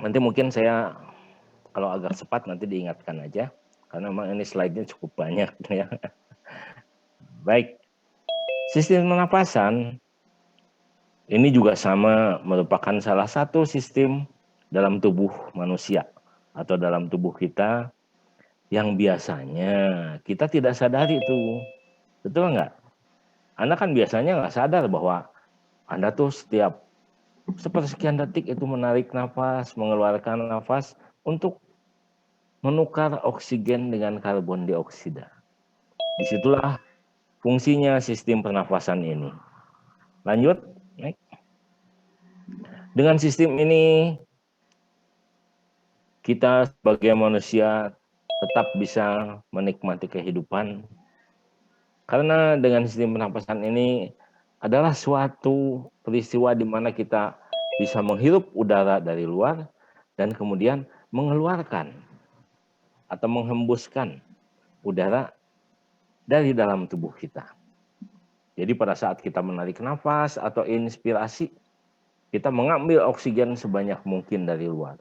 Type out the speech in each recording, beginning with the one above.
Nanti mungkin saya kalau agak cepat nanti diingatkan aja, karena memang ini slide-nya cukup banyak ya. Baik, sistem pernapasan ini juga sama, merupakan salah satu sistem dalam tubuh manusia atau dalam tubuh kita yang biasanya kita tidak sadari itu. Betul nggak? Anda kan biasanya nggak sadar bahwa Anda tuh setiap sepersekian detik itu menarik nafas, mengeluarkan nafas untuk menukar oksigen dengan karbon dioksida. Disitulah fungsinya sistem pernafasan ini. Lanjut. Dengan sistem ini kita sebagai manusia tetap bisa menikmati kehidupan. Karena dengan sistem pernapasan ini adalah suatu peristiwa di mana kita bisa menghirup udara dari luar dan kemudian mengeluarkan atau menghembuskan udara dari dalam tubuh kita. Jadi pada saat kita menarik nafas atau inspirasi, kita mengambil oksigen sebanyak mungkin dari luar.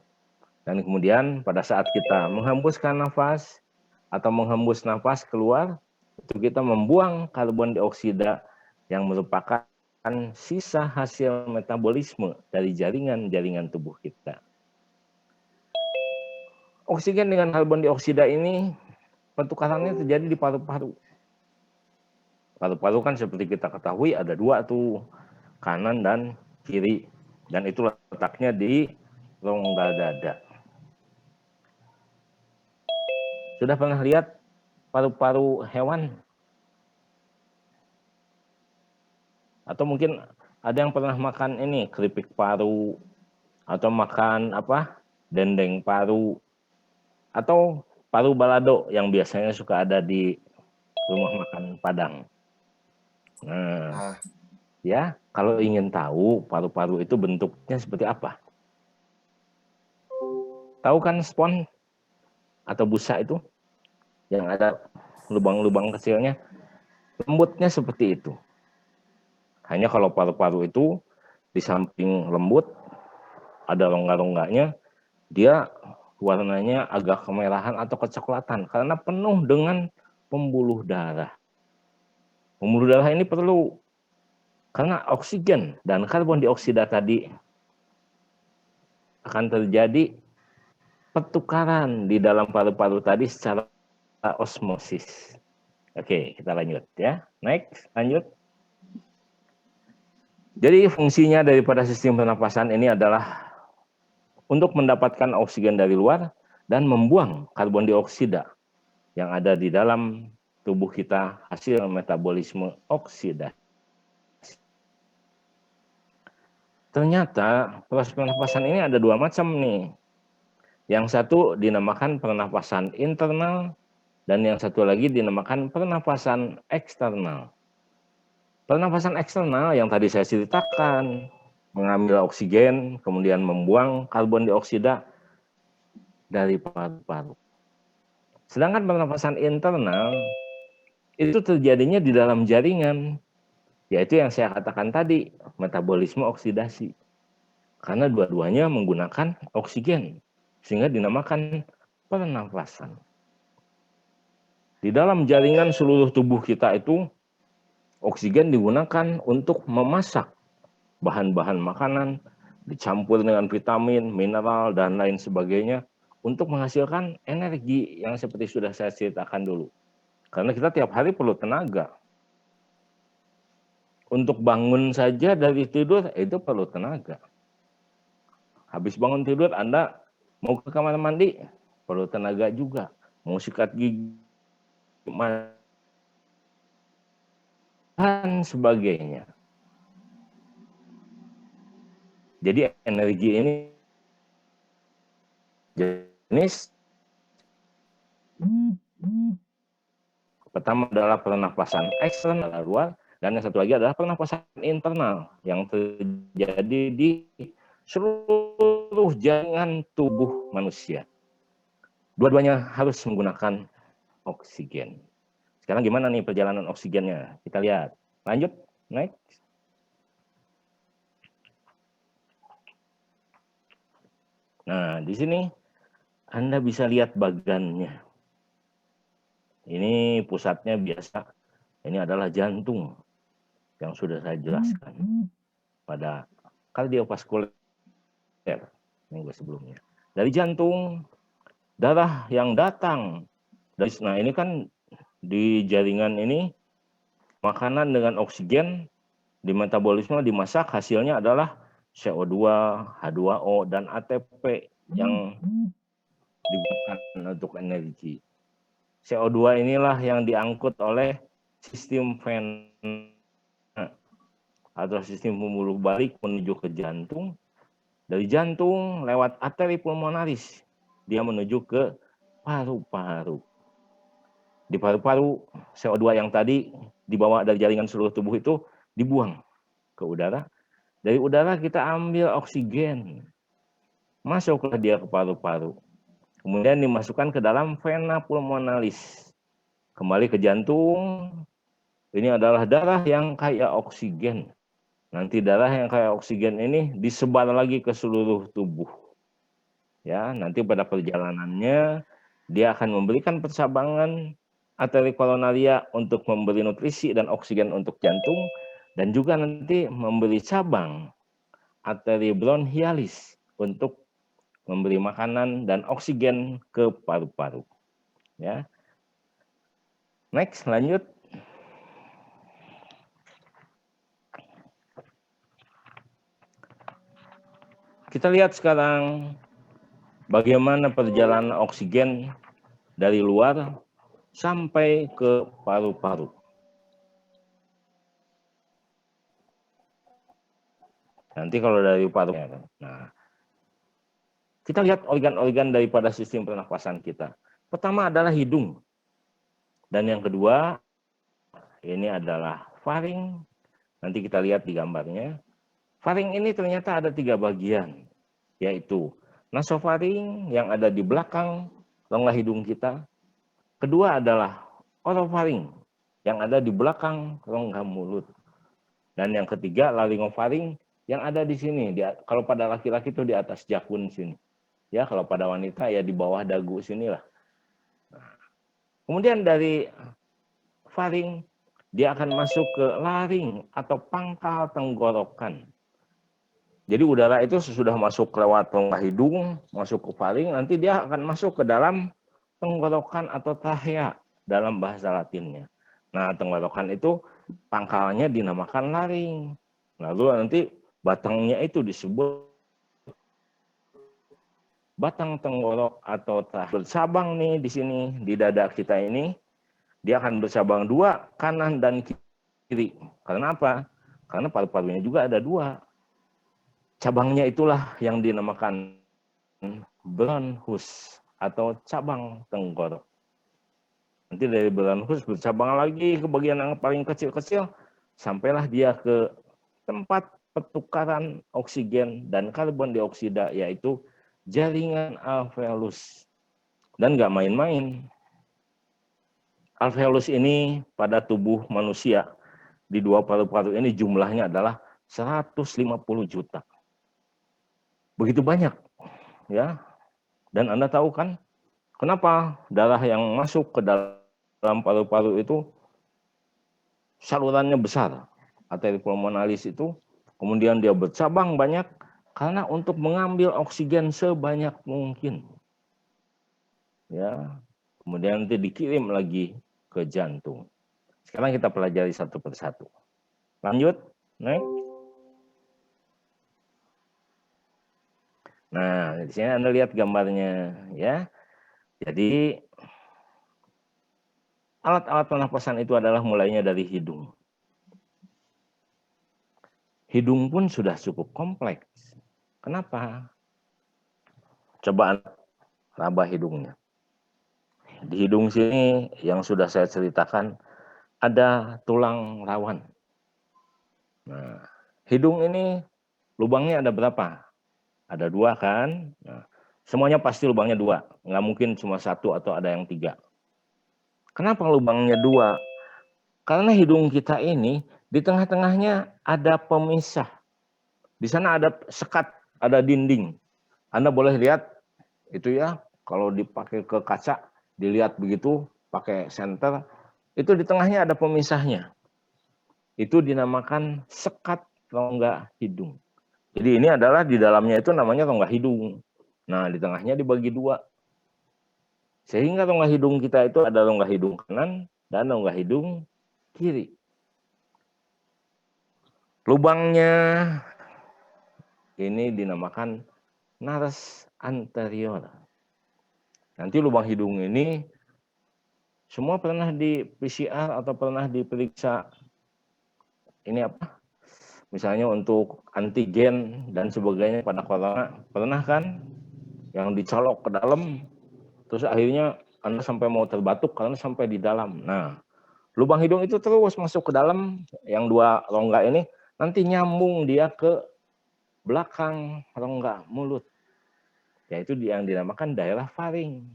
Dan kemudian pada saat kita menghembuskan nafas atau menghembus nafas keluar, itu kita membuang karbon dioksida yang merupakan sisa hasil metabolisme dari jaringan-jaringan tubuh kita. Oksigen dengan karbon dioksida ini pertukarannya terjadi di paru-paru. Paru-paru kan seperti kita ketahui ada dua tuh, kanan dan kiri. Dan itu letaknya di rongga dada. Sudah pernah lihat paru-paru hewan? Atau mungkin ada yang pernah makan ini, keripik paru, atau makan dendeng paru, atau paru balado yang biasanya suka ada di rumah makan Padang. Nah, ya, kalau ingin tahu paru-paru itu bentuknya seperti apa? Tahu kan spons atau busa itu yang ada lubang-lubang kecilnya? Lembutnya seperti itu. Hanya kalau paru-paru itu di samping lembut ada rongga-rongganya, dia warnanya agak kemerahan atau kecoklatan karena penuh dengan pembuluh darah. Pembuluh darah ini perlu karena oksigen dan karbon dioksida tadi akan terjadi pertukaran di dalam paru-paru tadi secara osmosis. Oke, kita lanjut ya. Next, lanjut. Jadi fungsinya daripada sistem pernapasan ini adalah untuk mendapatkan oksigen dari luar dan membuang karbon dioksida yang ada di dalam tubuh kita hasil metabolisme oksidasi. Ternyata proses pernapasan ini ada dua macam nih. Yang satu dinamakan pernapasan internal dan yang satu lagi dinamakan pernapasan eksternal. Pernapasan eksternal yang tadi saya ceritakan, mengambil oksigen, kemudian membuang karbon dioksida dari paru-paru. Sedangkan pernapasan internal itu terjadinya di dalam jaringan, yaitu yang saya katakan tadi, metabolisme oksidasi. Karena dua-duanya menggunakan oksigen, sehingga dinamakan pernapasan. Di dalam jaringan seluruh tubuh kita itu, oksigen digunakan untuk memasak bahan-bahan makanan, dicampur dengan vitamin, mineral, dan lain sebagainya, untuk menghasilkan energi yang seperti sudah saya ceritakan dulu. Karena kita tiap hari perlu tenaga. Untuk bangun saja dari tidur, itu perlu tenaga. Habis bangun tidur, Anda mau ke kamar mandi, perlu tenaga juga. Mau sikat gigi, dan sebagainya. Jadi energi ini jenis pertama adalah pernapasan eksternal luar, dan yang satu lagi adalah pernapasan internal yang terjadi di seluruh jaringan tubuh manusia. Dua-duanya harus menggunakan oksigen. Sekarang gimana nih perjalanan oksigennya? Kita lihat. Lanjut, next. Nah, di sini Anda bisa lihat bagannya. Ini pusatnya biasa, ini adalah jantung yang sudah saya jelaskan pada kardiovaskuler minggu sebelumnya. Dari jantung, darah yang datang. Nah, ini kan di jaringan ini makanan dengan oksigen di metabolisme dimasak, hasilnya adalah CO2, H2O, dan ATP yang digunakan untuk energi. CO2 inilah yang diangkut oleh sistem vena atau sistem pembuluh balik menuju ke jantung. Dari jantung lewat arteri pulmonaris, dia menuju ke paru-paru. Di paru-paru, CO2 yang tadi dibawa dari jaringan seluruh tubuh itu dibuang ke udara. Dari udara kita ambil oksigen, masuklah dia ke paru-paru. Kemudian dimasukkan ke dalam vena pulmonalis. Kembali ke jantung, ini adalah darah yang kaya oksigen. Nanti darah yang kaya oksigen ini disebar lagi ke seluruh tubuh. Ya, nanti pada perjalanannya dia akan memberikan persabangan arteri koronaria untuk memberi nutrisi dan oksigen untuk jantung, dan juga nanti memberi cabang arteri bronchialis untuk memberi makanan dan oksigen ke paru-paru. Ya. Next, lanjut. Kita lihat sekarang bagaimana perjalanan oksigen dari luar sampai ke paru-paru. Nanti kalau dari paru-paru. Nah, kita lihat organ-organ daripada sistem pernapasan kita. Pertama adalah hidung. Dan yang kedua, ini adalah faring. Nanti kita lihat di gambarnya. Faring ini ternyata ada 3 bagian, yaitu nasofaring yang ada di belakang rongga hidung kita. Kedua adalah orofaring yang ada di belakang rongga mulut. Dan yang ketiga laryngofaring yang ada di sini. Kalau pada laki-laki itu di atas jakun sini. Ya, kalau pada wanita ya di bawah dagu sinilah. Nah, kemudian dari faring dia akan masuk ke laring atau pangkal tenggorokan. Jadi udara itu sesudah masuk lewat rongga hidung, masuk ke faring, nanti dia akan masuk ke dalam tenggorokan atau trachea dalam bahasa Latinnya. Nah, tenggorokan itu pangkalnya dinamakan laring. Lalu nanti batangnya itu disebut batang tenggorok atau bersabang nih di sini di dada kita ini. Dia akan bersabang 2, kanan dan kiri. Karena apa? Karena paru-parunya juga ada 2. Cabangnya itulah yang dinamakan bronchus atau cabang tenggorok. Nanti dari bronchus bercabang lagi ke bagian yang paling kecil-kecil, sampailah dia ke tempat pertukaran oksigen dan karbon dioksida, yaitu jaringan alveolus. Dan nggak main-main. Alveolus ini pada tubuh manusia di 2 paru-paru ini jumlahnya adalah 150 juta. Begitu banyak, ya. Dan Anda tahu kan kenapa darah yang masuk ke dalam paru-paru itu salurannya besar, arteri pulmonalis itu, kemudian dia bercabang banyak karena untuk mengambil oksigen sebanyak mungkin. Ya, kemudian nanti dikirim lagi ke jantung. Sekarang kita pelajari satu persatu. Lanjut, next. Nah, di sini Anda lihat gambarnya, ya. Jadi alat-alat pernapasan itu adalah mulainya dari hidung. Hidung pun sudah cukup kompleks. Kenapa? Coba raba hidungnya. Di hidung sini yang sudah saya ceritakan ada tulang rawan. Nah, hidung ini lubangnya ada berapa? Ada 2 kan? Nah, semuanya pasti lubangnya 2. Nggak mungkin cuma 1 atau ada yang 3. Kenapa lubangnya 2? Karena hidung kita ini di tengah-tengahnya ada pemisah. Di sana ada sekat, ada dinding Anda boleh lihat itu ya, kalau dipakai ke kaca, dilihat begitu, pakai senter, itu di tengahnya ada pemisahnya. Itu dinamakan sekat rongga hidung. Jadi ini adalah di dalamnya itu namanya rongga hidung. Nah, di tengahnya dibagi dua. Sehingga rongga hidung kita itu ada rongga hidung kanan dan rongga hidung kiri. Lubangnya ini dinamakan nares anterior. Nanti lubang hidung ini semua pernah di PCR atau pernah diperiksa ini apa? Misalnya untuk antigen dan sebagainya pada corona, pernah kan yang dicolok ke dalam, terus akhirnya Anda sampai mau terbatuk karena sampai di dalam. Nah, lubang hidung itu terus masuk ke dalam, yang dua rongga ini nanti nyambung dia ke belakang rongga mulut, yaitu yang dinamakan daerah faring.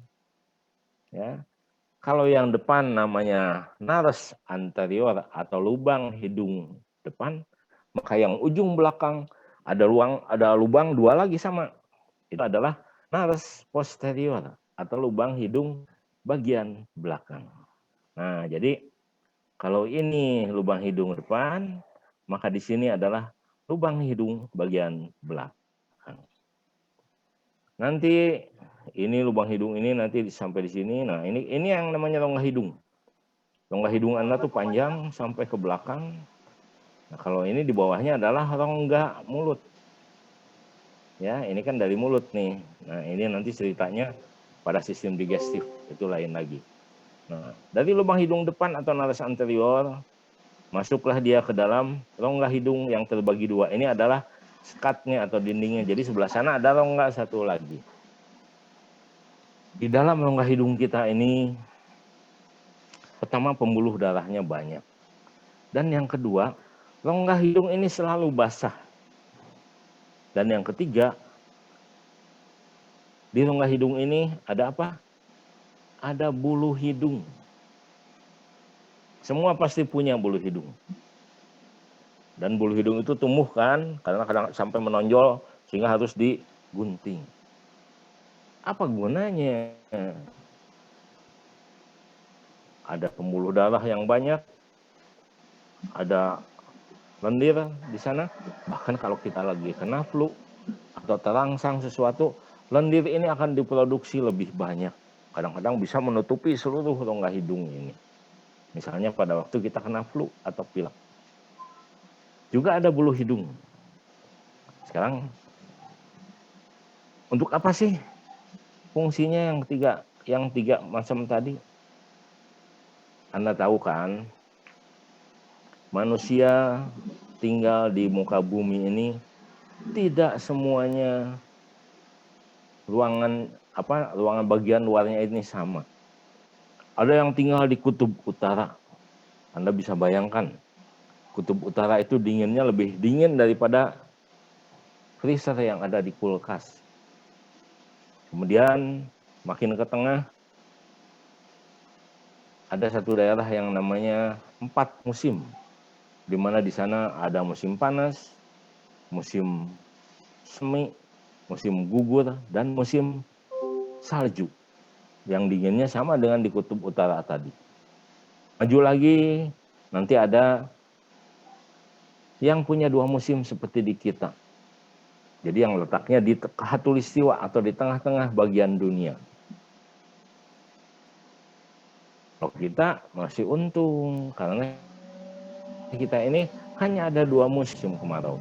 Ya, kalau yang depan namanya nares anterior atau lubang hidung depan, maka yang ujung belakang ada lubang dua lagi sama. Itu adalah nares posterior atau lubang hidung bagian belakang. Nah, jadi kalau ini lubang hidung depan, maka di sini adalah lubang hidung bagian belakang. Nanti ini lubang hidung ini nanti sampai di sini. Nah, ini yang namanya rongga hidung. Rongga hidung Anda tuh panjang sampai ke belakang. Nah, kalau ini di bawahnya adalah rongga mulut. Ya, ini kan dari mulut nih. Nah, ini nanti ceritanya pada sistem digestif, itu lain lagi. Nah, dari lubang hidung depan atau nares anterior, masuklah dia ke dalam rongga hidung yang terbagi dua. Ini adalah sekatnya atau dindingnya. Jadi sebelah sana ada rongga satu lagi. Di dalam rongga hidung kita ini, pertama pembuluh darahnya banyak. Dan yang kedua, rongga hidung ini selalu basah. Dan yang ketiga, di rongga hidung ini ada apa? Ada bulu hidung. Semua pasti punya bulu hidung. Dan bulu hidung itu tumbuh kan, karena kadang sampai menonjol sehingga harus digunting. Apa gunanya? Ada pembuluh darah yang banyak, ada lendir di sana. Bahkan kalau kita lagi kena flu atau terangsang sesuatu, lendir ini akan diproduksi lebih banyak. Kadang-kadang bisa menutupi seluruh rongga hidung ini. Misalnya pada waktu kita kena flu atau pilek. Juga ada bulu hidung. Sekarang, untuk apa sih fungsinya yang tiga macam tadi? Anda tahu kan, manusia tinggal di muka bumi ini tidak semuanya ruangan bagian luarnya ini sama. Ada yang tinggal di kutub utara. Anda bisa bayangkan, kutub utara itu dinginnya lebih dingin daripada freezer yang ada di kulkas. Kemudian makin ke tengah, ada satu daerah yang namanya 4 musim, di mana di sana ada musim panas, musim semi, musim gugur, dan musim salju. Yang dinginnya sama dengan di kutub utara tadi. Maju lagi, nanti ada yang punya 2 musim seperti di kita. Jadi yang letaknya di khatulistiwa atau di tengah-tengah bagian dunia. Kalau kita masih untung, karena kita ini hanya ada 2 musim kemarau.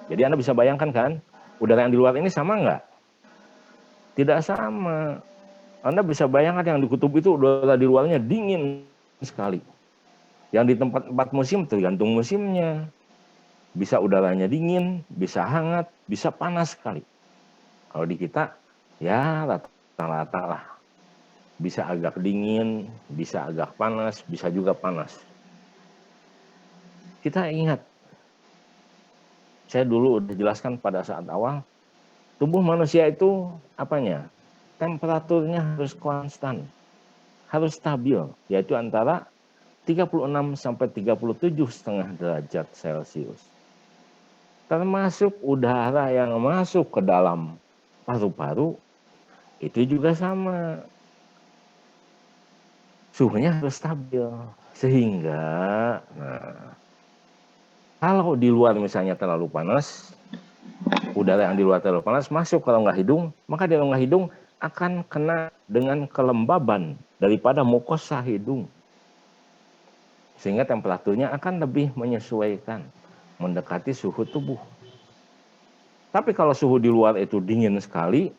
Jadi Anda bisa bayangkan kan, udara yang di luar ini sama nggak? Tidak sama. Anda bisa bayangkan yang di kutub itu udara di luarnya dingin sekali. Yang di tempat 4 musim tergantung musimnya. Bisa udaranya dingin, bisa hangat, bisa panas sekali. Kalau di kita, ya rata-rata lah. Bisa agak dingin, bisa agak panas, bisa juga panas. Kita ingat, saya dulu udah jelaskan pada saat awal, tubuh manusia itu apanya? Temperaturnya harus konstan, harus stabil, yaitu antara 36 sampai 37,5 derajat Celcius. Termasuk udara yang masuk ke dalam paru-paru itu juga sama. Suhunya harus stabil. Sehingga kalau di luar misalnya terlalu panas, udara yang di luar terlalu panas masuk ke rongga hidung, maka di rongga hidung akan kena dengan kelembaban daripada mukosa hidung. Sehingga temperaturnya akan lebih menyesuaikan, mendekati suhu tubuh. Tapi kalau suhu di luar itu dingin sekali,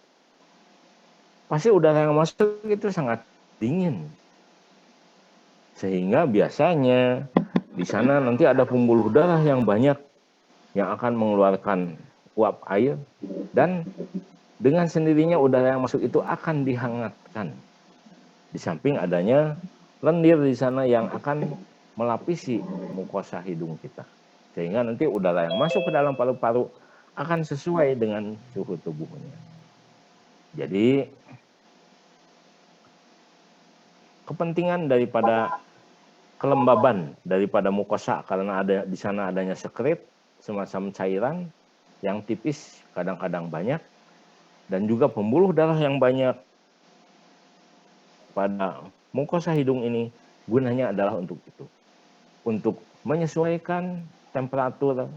pasti udara yang masuk itu sangat dingin. Sehingga biasanya di sana nanti ada pembuluh darah yang banyak yang akan mengeluarkan uap air, dan dengan sendirinya udara yang masuk itu akan dihangatkan. Di samping adanya lendir di sana yang akan melapisi mukosa hidung kita. Sehingga nanti udara yang masuk ke dalam paru-paru akan sesuai dengan suhu tubuhnya. Jadi kepentingan daripada kelembaban daripada mukosa karena ada di sana adanya sekret, semacam cairan yang tipis, kadang-kadang banyak, dan juga pembuluh darah yang banyak pada mukosa hidung ini gunanya adalah untuk itu. Untuk menyesuaikan temperatur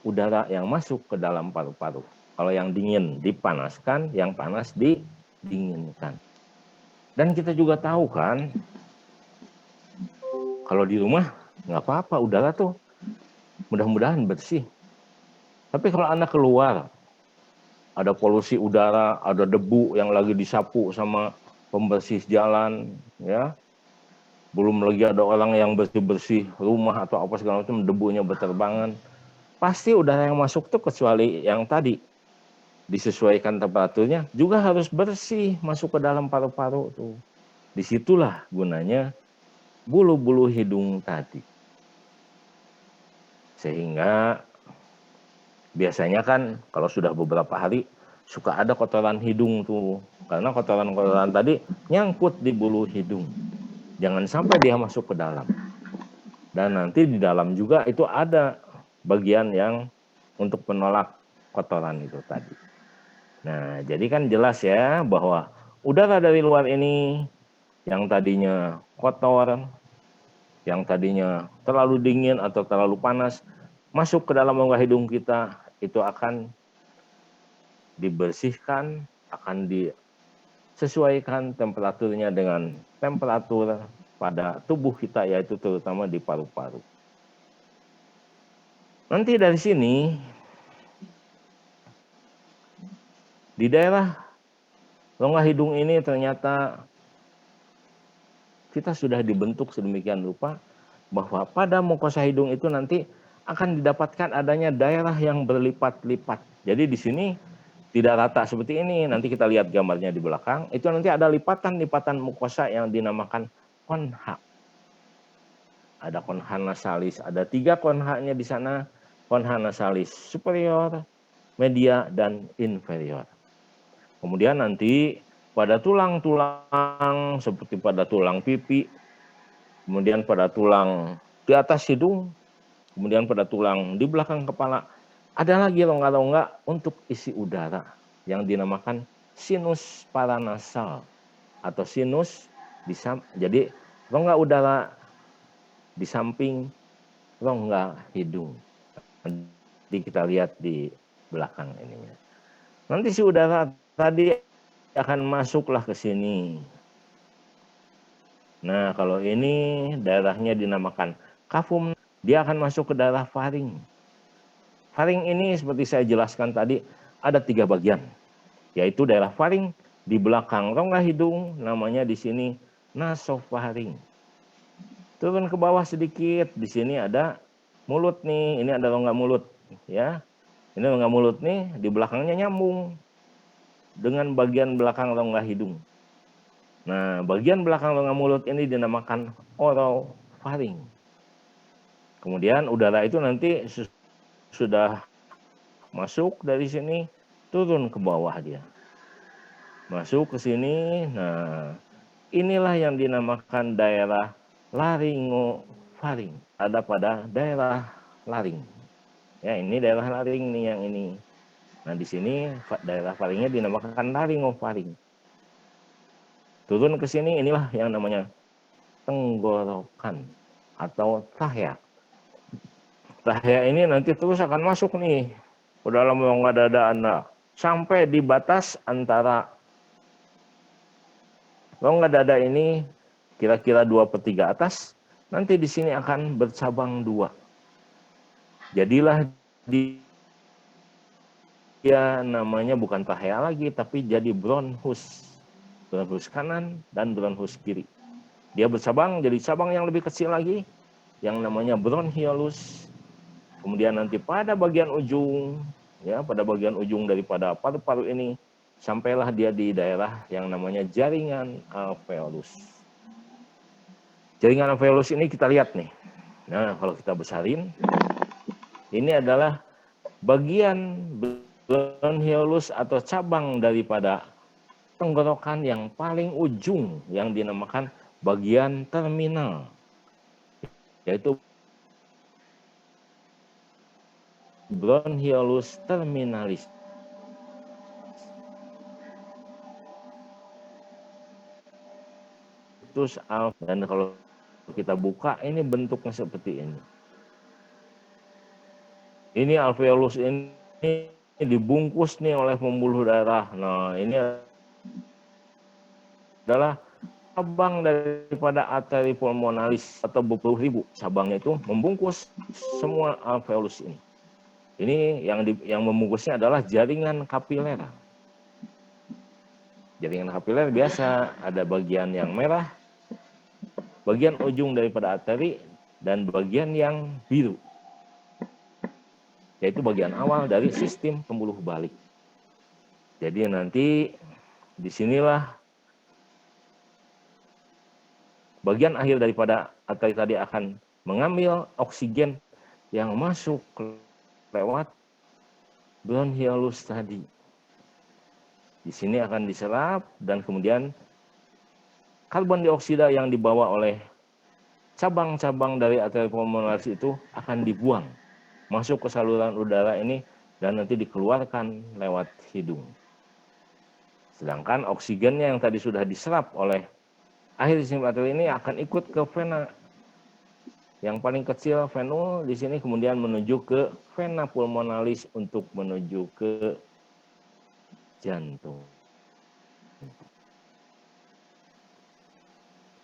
udara yang masuk ke dalam paru-paru. Kalau yang dingin dipanaskan, yang panas didinginkan. Dan kita juga tahu kan, kalau di rumah nggak apa-apa, udara tuh mudah-mudahan bersih. Tapi kalau Anda keluar, ada polusi udara, ada debu yang lagi disapu sama pembersih jalan, ya. Belum lagi ada orang yang bersih-bersih rumah atau apa segala macam, debunya berterbangan. Pasti udara yang masuk tuh, kecuali yang tadi disesuaikan temperaturnya, juga harus bersih masuk ke dalam paru-paru tuh. Disitulah gunanya bulu-bulu hidung tadi. Sehingga biasanya kan kalau sudah beberapa hari suka ada kotoran hidung tuh. Karena kotoran-kotoran tadi nyangkut di bulu hidung. Jangan sampai dia masuk ke dalam. Dan nanti di dalam juga itu ada bagian yang untuk menolak kotoran itu tadi. Nah, jadi kan jelas ya bahwa udara dari luar ini yang tadinya kotor, yang tadinya terlalu dingin atau terlalu panas, masuk ke dalam rongga hidung kita, itu akan dibersihkan, akan disesuaikan temperaturnya dengan temperatur pada tubuh kita, yaitu terutama di paru-paru. Nanti dari sini, di daerah rongga hidung ini ternyata kita sudah dibentuk sedemikian rupa bahwa pada mukosa hidung itu nanti akan didapatkan adanya daerah yang berlipat-lipat. Jadi di sini tidak rata seperti ini. Nanti kita lihat gambarnya di belakang. Itu nanti ada lipatan-lipatan mukosa yang dinamakan konha. Ada konha nasalis. Ada 3 konhanya di sana. Konha nasalis superior, media, dan inferior. Kemudian nanti pada tulang-tulang seperti pada tulang pipi, kemudian pada tulang di atas hidung, kemudian pada tulang di belakang kepala, ada lagi rongga-rongga untuk isi udara yang dinamakan sinus paranasal atau sinus jadi rongga udara di samping rongga hidung. Nanti kita lihat di belakang ininya. Nanti si udara tadi akan masuklah ke sini. Nah, kalau ini daerahnya dinamakan kafum, dia akan masuk ke daerah faring. Faring ini seperti saya jelaskan tadi ada 3 bagian, yaitu daerah faring di belakang rongga hidung, namanya di sini nasofaring. Turun ke bawah sedikit, di sini ada mulut nih, ini ada rongga mulut, ya. Ini rongga mulut nih, di belakangnya nyambung dengan bagian belakang rongga hidung. Nah, bagian belakang rongga mulut ini dinamakan orofaring. Kemudian udara itu nanti sudah masuk dari sini, turun ke bawah dia. Masuk ke sini, nah inilah yang dinamakan daerah laringofaring. Ada pada daerah laring. Ya, ini daerah laring nih yang ini. Nah, di sini daerah faringnya dinamakan laringofaring. Turun ke sini, inilah yang namanya tenggorokan atau trachea. Trachea ini nanti terus akan masuk nih ke dalam rongga dada Anda sampai di batas antara rongga dada ini kira-kira 2/3 atas. Nanti di sini akan bercabang 2. Jadilah dia namanya bukan trachea lagi, tapi jadi bronchus. Bronchus kanan dan bronchus kiri. Dia bercabang jadi cabang yang lebih kecil lagi, yang namanya bronchiolus. Kemudian nanti pada bagian ujung, ya, pada bagian ujung daripada paru-paru ini, sampailah dia di daerah yang namanya jaringan alveolus. Jaringan alveolus ini kita lihat nih. Nah, kalau kita besarin, ini adalah bagian bronchiolus atau cabang daripada tenggorokan yang paling ujung yang dinamakan bagian terminal, yaitu bronchiolus terminalis. Terus dan kalau kita buka ini bentuknya seperti ini. Ini alveolus ini dibungkus nih oleh pembuluh darah. Nah, ini adalah cabang daripada arteri pulmonalis atau 20.000 cabangnya itu membungkus semua alveolus ini. Ini yang membungkusnya adalah jaringan kapiler. Jaringan kapiler biasa ada bagian yang merah, bagian ujung daripada arteri, dan bagian yang biru, yaitu bagian awal dari sistem pembuluh balik. Jadi nanti disinilah bagian akhir daripada arteri tadi akan mengambil oksigen yang masuk lewat bronchiolus tadi. Di sini akan diserap dan kemudian karbon dioksida yang dibawa oleh cabang-cabang dari arteri pulmonalis itu akan dibuang masuk ke saluran udara ini dan nanti dikeluarkan lewat hidung. Sedangkan oksigennya yang tadi sudah diserap oleh akhir sistem arteri ini akan ikut ke vena yang paling kecil, venul di sini, kemudian menuju ke vena pulmonalis untuk menuju ke jantung.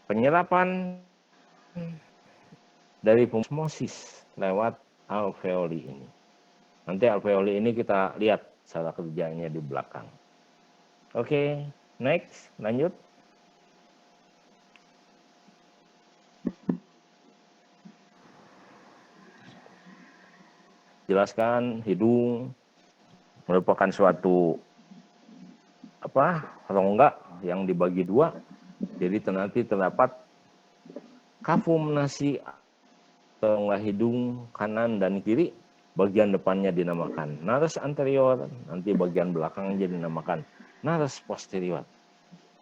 Penyerapan dari osmosis lewat alveoli ini. Nanti alveoli ini kita lihat cara kerjanya di belakang. Oke, next, lanjut. Jelaskan hidung merupakan suatu rongga yang dibagi 2. Jadi nanti terdapat kafum nasi rongga hidung kanan dan kiri. Bagian depannya dinamakan nares anterior, nanti bagian belakangnya dinamakan nares posterior.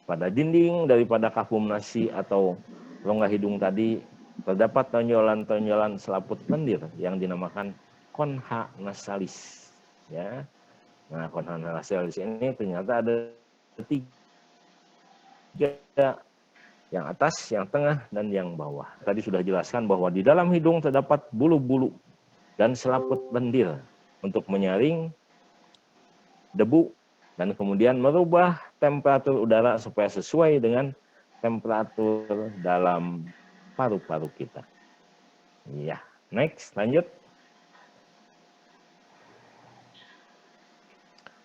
Pada dinding daripada kafum nasi atau rongga hidung tadi terdapat tonjolan-tonjolan selaput lendir yang dinamakan concha nasalis. Ya, nah concha nasalis ini ternyata ada 3, yang atas, yang tengah, dan yang bawah. Tadi sudah jelaskan bahwa di dalam hidung terdapat bulu-bulu dan selaput lendir untuk menyaring debu dan kemudian merubah temperatur udara supaya sesuai dengan temperatur dalam paru-paru kita. Ya, next, lanjut.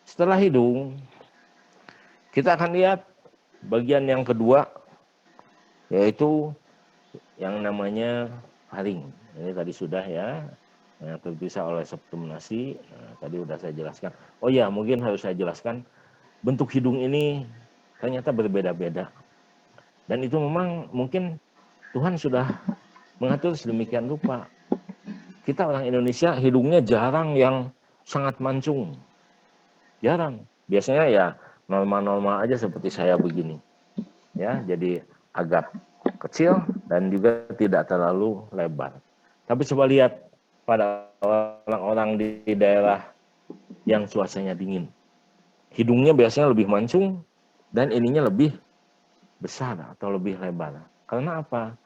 Setelah hidung, kita akan lihat bagian yang kedua, yaitu yang namanya faring. Ini tadi sudah ya, yang terpisah oleh septum nasi. Nah, tadi sudah saya jelaskan. Oh ya, mungkin harus saya jelaskan, bentuk hidung ini ternyata berbeda-beda. Dan itu memang mungkin Tuhan sudah mengatur sedemikian rupa. Kita orang Indonesia hidungnya jarang yang sangat mancung. Jarang. Biasanya ya normal-normal aja seperti saya begini. Ya, jadi agak kecil dan juga tidak terlalu lebar. Tapi coba lihat pada orang-orang di daerah yang cuacanya dingin. Hidungnya biasanya lebih mancung dan ininya lebih besar atau lebih lebar. Karena apa?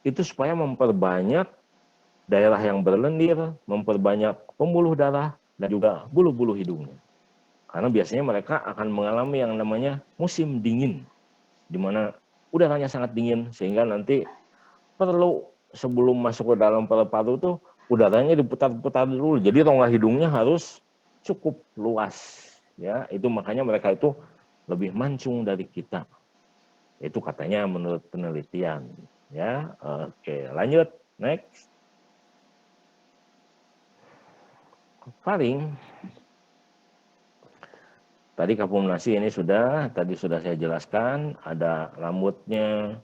Itu supaya memperbanyak daerah yang berlendir, memperbanyak pembuluh darah, dan juga bulu-bulu hidungnya. Karena biasanya mereka akan mengalami yang namanya musim dingin, di mana udaranya sangat dingin, sehingga nanti perlu sebelum masuk ke dalam paru-paru tuh udaranya diputar-putar dulu. Jadi rongga hidungnya harus cukup luas. Ya, itu makanya mereka itu lebih mancung dari kita. Itu katanya menurut penelitian. Ya, oke, lanjut, next. Faring. Tadi kapumnasi ini tadi sudah saya jelaskan, ada rambutnya,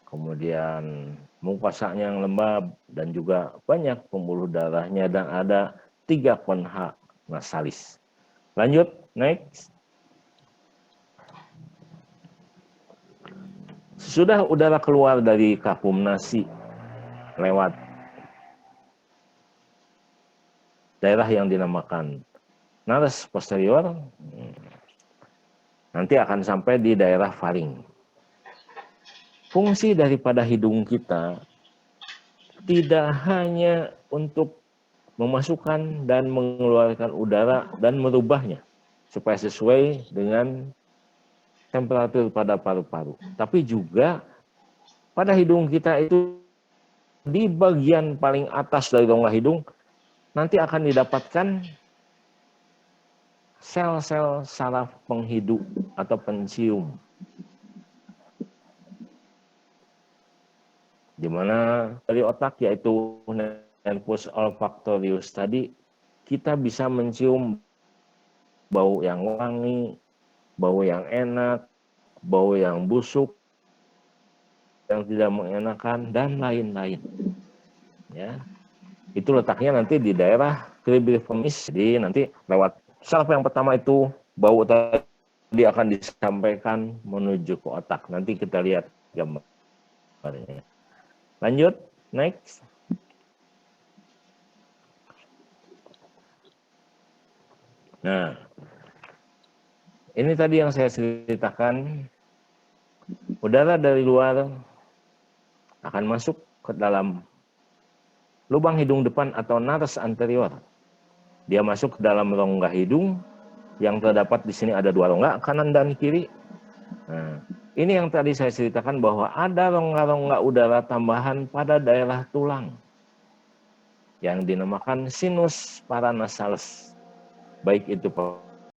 kemudian mukosanya yang lembab, dan juga banyak pembuluh darahnya, dan ada 3 konha nasalis. Lanjut, next. Sudah udara keluar dari kapumnasi lewat daerah yang dinamakan nares posterior, nanti akan sampai di daerah faring. Fungsi daripada hidung kita tidak hanya untuk memasukkan dan mengeluarkan udara dan merubahnya supaya sesuai dengan temperatur pada paru-paru, tapi juga pada hidung kita itu di bagian paling atas dari rongga hidung nanti akan didapatkan sel-sel saraf penghidup atau pencium, di mana dari otak yaitu nervus olfactorius tadi kita bisa mencium bau yang wangi, bau yang enak, bau yang busuk, yang tidak mengenakan, dan lain-lain. Ya, itu letaknya nanti di daerah cribriformis. Jadi nanti lewat saraf yang pertama itu bau tadi akan disampaikan menuju ke otak. Nanti kita lihat gambarnya. Lanjut, next. Nah, ini tadi yang saya ceritakan, udara dari luar akan masuk ke dalam lubang hidung depan atau nares anterior. Dia masuk ke dalam rongga hidung yang terdapat di sini ada 2 rongga, kanan dan kiri. Nah, ini yang tadi saya ceritakan bahwa ada rongga-rongga udara tambahan pada daerah tulang yang dinamakan sinus paranasalis. Baik itu